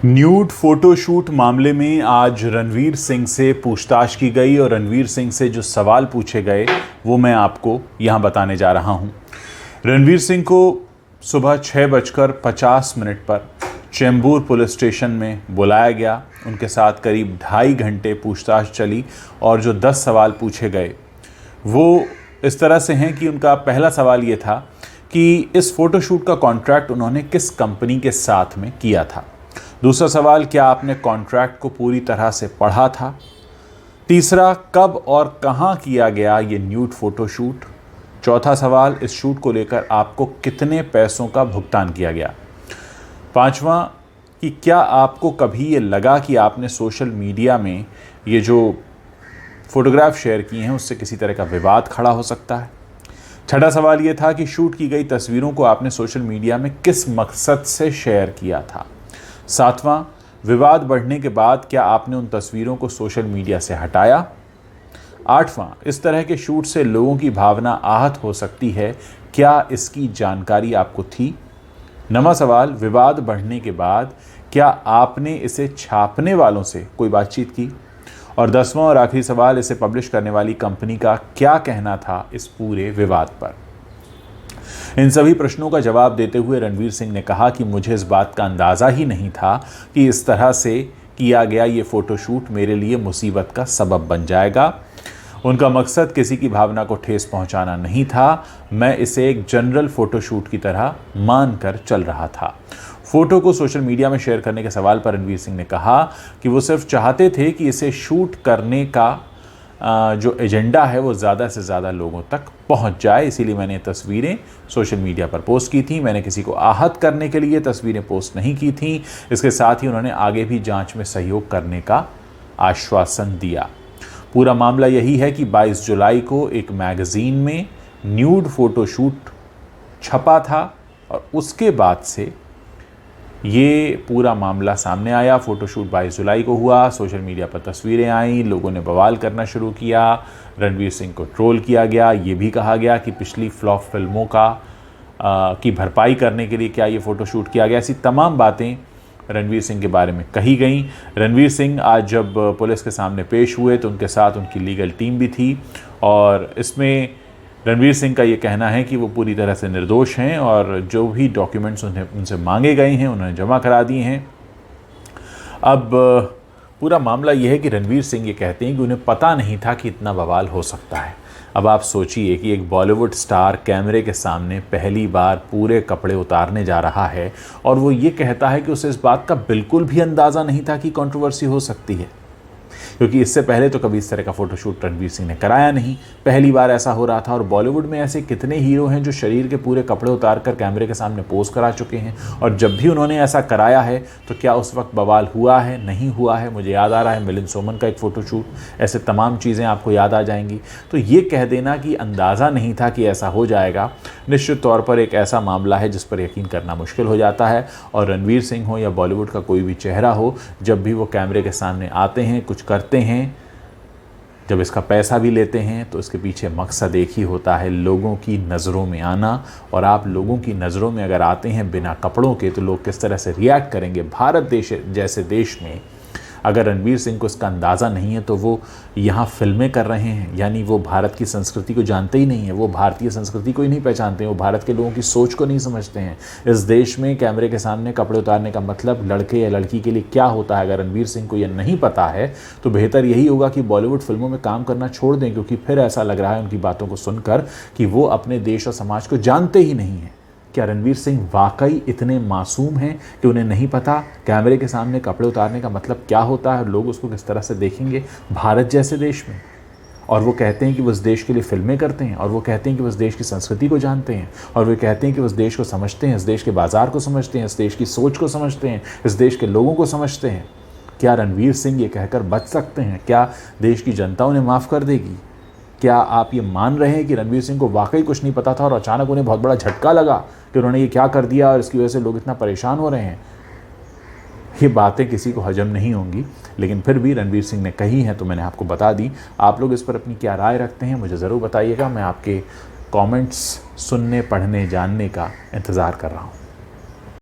Nude photoshoot मामले में आज रणवीर सिंह से पूछताछ की गई और रणवीर सिंह से जो सवाल पूछे गए वो मैं आपको यहाँ बताने जा रहा हूँ। रणवीर सिंह को सुबह 6:50 पर चेंबूर पुलिस स्टेशन में बुलाया गया। उनके साथ करीब 2.5 घंटे पूछताछ चली और जो 10 सवाल पूछे गए वो इस तरह से हैं कि उनका पहला सवाल ये था कि इस फोटोशूट का कॉन्ट्रैक्ट उन्होंने किस कंपनी के साथ में किया था। दूसरा सवाल, क्या आपने कॉन्ट्रैक्ट को पूरी तरह से पढ़ा था। तीसरा, कब और कहां किया गया ये न्यूड फोटोशूट। चौथा सवाल, इस शूट को लेकर आपको कितने पैसों का भुगतान किया गया। पांचवा, कि क्या आपको कभी ये लगा कि आपने सोशल मीडिया में ये जो फोटोग्राफ शेयर किए हैं उससे किसी तरह का विवाद खड़ा हो सकता है। छठा सवाल ये था कि शूट की गई तस्वीरों को आपने सोशल मीडिया में किस मकसद से शेयर किया था। सातवां, विवाद बढ़ने के बाद क्या आपने उन तस्वीरों को सोशल मीडिया से हटाया। आठवां, इस तरह के शूट से लोगों की भावना आहत हो सकती है, क्या इसकी जानकारी आपको थी। नवां सवाल, विवाद बढ़ने के बाद क्या आपने इसे छापने वालों से कोई बातचीत की। और 10वां और आखिरी सवाल, इसे पब्लिश करने वाली कंपनी का क्या कहना था इस पूरे विवाद पर। इन सभी प्रश्नों का जवाब देते हुए रणवीर सिंह ने कहा कि मुझे इस बात का अंदाज़ा ही नहीं था कि इस तरह से किया गया ये फ़ोटोशूट मेरे लिए मुसीबत का सबब बन जाएगा। उनका मकसद किसी की भावना को ठेस पहुंचाना नहीं था, मैं इसे एक जनरल फ़ोटोशूट की तरह मानकर चल रहा था। फ़ोटो को सोशल मीडिया में शेयर करने के सवाल पर रणवीर सिंह ने कहा कि वो सिर्फ चाहते थे कि इसे शूट करने का जो एजेंडा है वो ज़्यादा से ज़्यादा लोगों तक पहुंच जाए, इसीलिए मैंने तस्वीरें सोशल मीडिया पर पोस्ट की थी। मैंने किसी को आहत करने के लिए तस्वीरें पोस्ट नहीं की थी। इसके साथ ही उन्होंने आगे भी जांच में सहयोग करने का आश्वासन दिया। पूरा मामला यही है कि 22 जुलाई को एक मैगज़ीन में न्यूड फोटोशूट छपा था और उसके बाद से ये पूरा मामला सामने आया। फ़ोटोशूट 22 जुलाई को हुआ, सोशल मीडिया पर तस्वीरें आईं, लोगों ने बवाल करना शुरू किया, रणवीर सिंह को ट्रोल किया गया। ये भी कहा गया कि पिछली फ्लॉप फिल्मों की भरपाई करने के लिए क्या ये फ़ोटोशूट किया गया। ऐसी तमाम बातें रणवीर सिंह के बारे में कही गई। रणवीर सिंह आज जब पुलिस के सामने पेश हुए तो उनके साथ उनकी लीगल टीम भी थी और इसमें रणवीर सिंह का ये कहना है कि वो पूरी तरह से निर्दोष हैं और जो भी डॉक्यूमेंट्स उनसे मांगे गए हैं उन्होंने जमा करा दिए हैं। अब पूरा मामला ये है कि रणवीर सिंह ये कहते हैं कि उन्हें पता नहीं था कि इतना बवाल हो सकता है। अब आप सोचिए कि एक बॉलीवुड स्टार कैमरे के सामने पहली बार पूरे कपड़े उतारने जा रहा है और वो ये कहता है कि उसे इस बात का बिल्कुल भी अंदाज़ा नहीं था कि कंट्रोवर्सी हो सकती है, क्योंकि इससे पहले तो कभी इस तरह का फ़ोटोशूट रणवीर सिंह ने कराया नहीं, पहली बार ऐसा हो रहा था। और बॉलीवुड में ऐसे कितने हीरो हैं जो शरीर के पूरे कपड़े उतार कर कैमरे के सामने पोज करा चुके हैं और जब भी उन्होंने ऐसा कराया है तो क्या उस वक्त बवाल हुआ है, नहीं हुआ है। मुझे याद आ रहा है मिलिंद सोमन का एक फ़ोटोशूट, ऐसे तमाम चीज़ें आपको याद आ जाएंगी। तो ये कह देना कि अंदाज़ा नहीं था कि ऐसा हो जाएगा, निश्चित तौर पर एक ऐसा मामला है जिस पर यकीन करना मुश्किल हो जाता है। और रणवीर सिंह हो या बॉलीवुड का कोई भी चेहरा हो, जब भी वो कैमरे के सामने आते हैं, कुछ करते हैं, जब इसका पैसा भी लेते हैं तो इसके पीछे मकसद एक ही होता है, लोगों की नज़रों में आना। और आप लोगों की नज़रों में अगर आते हैं बिना कपड़ों के तो लोग किस तरह से रिएक्ट करेंगे। भारत देश जैसे देश में अगर रणवीर सिंह को इसका अंदाज़ा नहीं है तो वो यहाँ फिल्में कर रहे हैं, यानी वो भारत की संस्कृति को जानते ही नहीं है, वो भारतीय संस्कृति को ही नहीं पहचानते, वो भारत के लोगों की सोच को नहीं समझते हैं। इस देश में कैमरे के सामने कपड़े उतारने का मतलब लड़के या लड़की के लिए क्या होता है, अगर रणवीर सिंह को यह नहीं पता है तो बेहतर यही होगा कि बॉलीवुड फिल्मों में काम करना छोड़ दें, क्योंकि फिर ऐसा लग रहा है उनकी बातों को सुनकर कि वो अपने देश और समाज को जानते ही नहीं हैं। क्या रणवीर सिंह वाकई इतने मासूम हैं कि उन्हें नहीं पता कैमरे के सामने कपड़े उतारने का मतलब क्या होता है और लोग उसको किस तरह से देखेंगे भारत जैसे देश में। और वो कहते हैं कि वो इस देश के लिए फिल्में करते हैं और वो कहते हैं कि वो इस देश की संस्कृति को जानते हैं और वो कहते हैं कि वो इस देश को समझते हैं, इस देश के बाज़ार को समझते हैं, इस देश की सोच को समझते हैं, इस देश के लोगों को समझते हैं। क्या रणवीर सिंह ये कहकर बच सकते हैं? क्या देश की जनता उन्हें माफ़ कर देगी? क्या आप ये मान रहे हैं कि रणवीर सिंह को वाकई कुछ नहीं पता था और अचानक उन्हें बहुत बड़ा झटका लगा कि उन्होंने ये क्या कर दिया और इसकी वजह से लोग इतना परेशान हो रहे हैं? ये बातें किसी को हजम नहीं होंगी, लेकिन फिर भी रणवीर सिंह ने कही हैं तो मैंने आपको बता दी। आप लोग इस पर अपनी क्या राय रखते हैं मुझे ज़रूर बताइएगा। मैं आपके कमेंट्स सुनने, पढ़ने, जानने का इंतज़ार कर रहा हूँ।